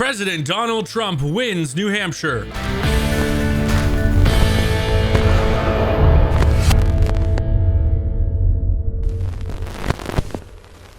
President Donald Trump wins New Hampshire.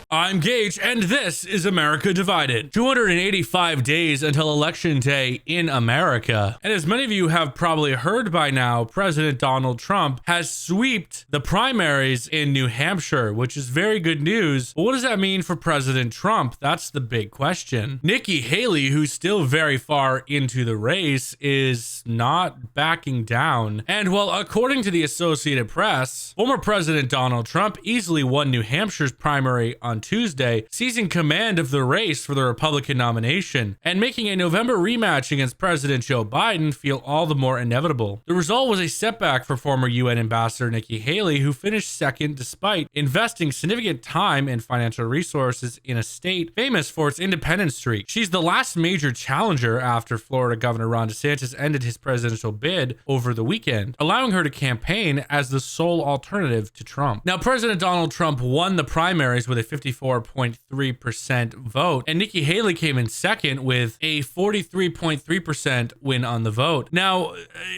I'm Gage, and this is America Divided. 285 days until Election Day in America. And as many of you have probably heard by now, President Donald Trump has swept the primaries in New Hampshire, which is very good news. But what does that mean for President Trump? That's the big question. Nikki Haley, who's still very far into the race, is not backing down. And well, according to the Associated Press, former President Donald Trump easily won New Hampshire's primary on Tuesday, seizing command of the race for the Republican nomination and making a November rematch against President Joe Biden feel all the more inevitable. The result was a setback for former UN Ambassador Nikki Haley, who finished second despite investing significant time and financial resources in a state famous for its independence streak. She's the last major challenger after Florida Governor Ron DeSantis ended his presidential bid over the weekend, allowing her to campaign as the sole alternative to Trump. Now, President Donald Trump won the primaries with a 54.3% vote, and Nikki Haley came in second with a 43.3% win on the vote. Now,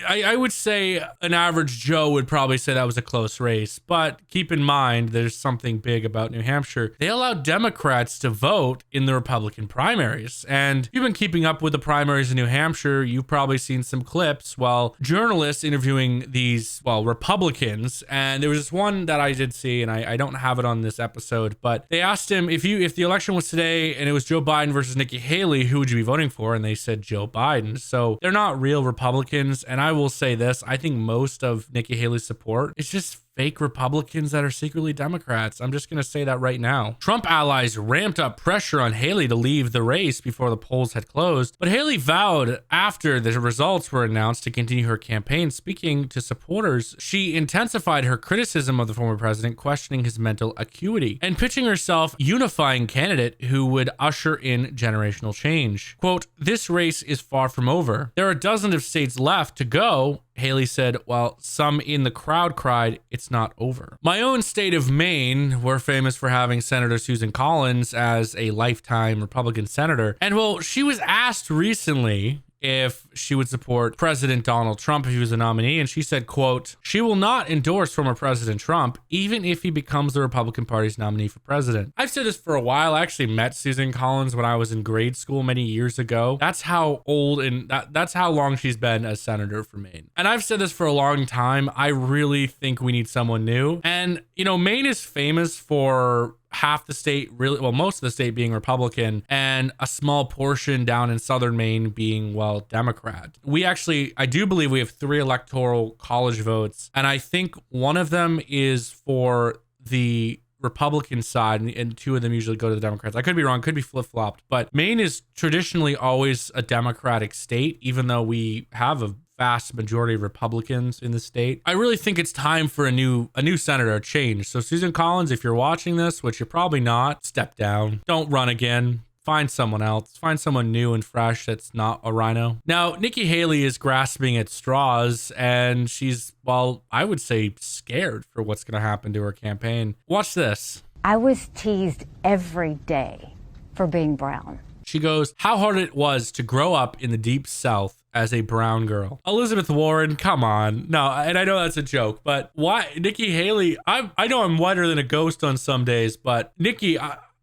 I would say an average Joe would probably say that was a close race, but keep in mind there's something big about New Hampshire. They allowed Democrats to vote in the Republican primaries, and you've been keeping up with the primaries in New Hampshire. You've probably seen some clips while journalists interviewing these, Republicans, and there was this one that I did see, and I don't have it on this episode, but they asked him, if the election was today and it was Joe Biden versus Nikki Haley, who would you be voting for? And they said Joe Biden. So they're not real Republicans. And I will say this, I think most of Nikki Haley's support is just fake Republicans that are secretly Democrats. I'm just going to say that right now. Trump allies ramped up pressure on Haley to leave the race before the polls had closed, but Haley vowed after the results were announced to continue her campaign. Speaking to supporters, she intensified her criticism of the former president, questioning his mental acuity and pitching herself unifying candidate who would usher in generational change. Quote, "This race is far from over. There are dozens of states left to go," Haley said, while some in the crowd cried, "It's not over." My own state of Maine, we're famous for having Senator Susan Collins as a lifetime Republican senator. And well, she was asked recently if she would support President Donald Trump if he was a nominee, and she said, quote, "She will not endorse former President Trump, even if he becomes the Republican Party's nominee for president." I've said this for a while. I actually met Susan Collins when I was in grade school many years ago. That's how old and that's how long she's been a senator for Maine. And I've said this for a long time. I really think we need someone new. And, Maine is famous for half the state, most of the state being Republican, and a small portion down in southern Maine being, Democrat. I do believe we have 3 electoral college votes, and I think one of them is for the Republican side, and 2 of them usually go to the Democrats. I could be wrong, could be flip-flopped, but Maine is traditionally always a Democratic state, even though we have a vast majority of Republicans in the state. I really think it's time for a new senator, a change. So Susan Collins, if you're watching this, which you're probably not, step down. Don't run again. Find someone else. Find someone new and fresh that's not a rhino. Now, Nikki Haley is grasping at straws, and she's, I would say scared for what's going to happen to her campaign. Watch this. "I was teased every day for being brown." She goes, how hard it was to grow up in the deep South as a brown girl. Elizabeth Warren, come on. No, and I know that's a joke, but why? Nikki Haley, I know I'm whiter than a ghost on some days, but Nikki,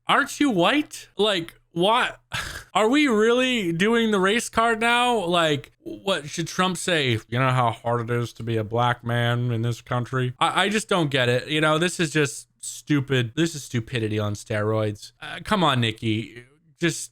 aren't you white? What? Are we really doing the race card now? What should Trump say? You know how hard it is to be a black man in this country? I just don't get it. This is just stupid. This is stupidity on steroids. Come on, Nikki. Just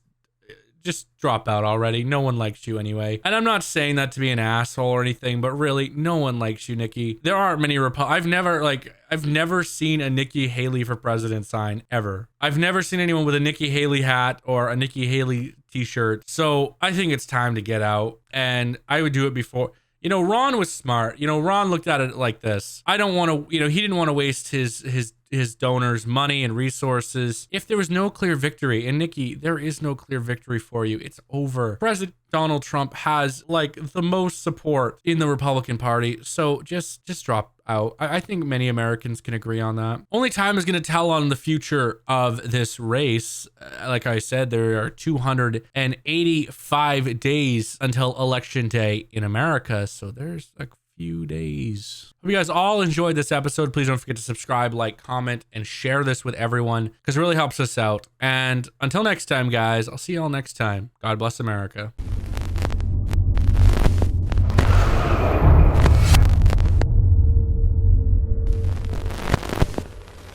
drop out already. No one likes you anyway. And I'm not saying that to be an asshole or anything, but really, no one likes you, Nikki. There aren't many I've never seen a Nikki Haley for president sign ever. I've never seen anyone with a Nikki Haley hat or a Nikki Haley t-shirt. So I think it's time to get out, and I would do it before. Ron was smart. Ron looked at it like this. I don't want to, he didn't want to waste his donors' money and resources if there was no clear victory. And Nikki, there is no clear victory for you. It's over. President Donald Trump has the most support in the Republican Party. So just drop out. I think many Americans can agree on that. Only time is going to tell on the future of this race. Like I said, there are 285 days until election day in America. So there's a few days. Hope you guys all enjoyed this episode. Please don't forget to subscribe, like, comment, and share this with everyone because it really helps us out. And until next time, guys, I'll see you all next time. God bless America.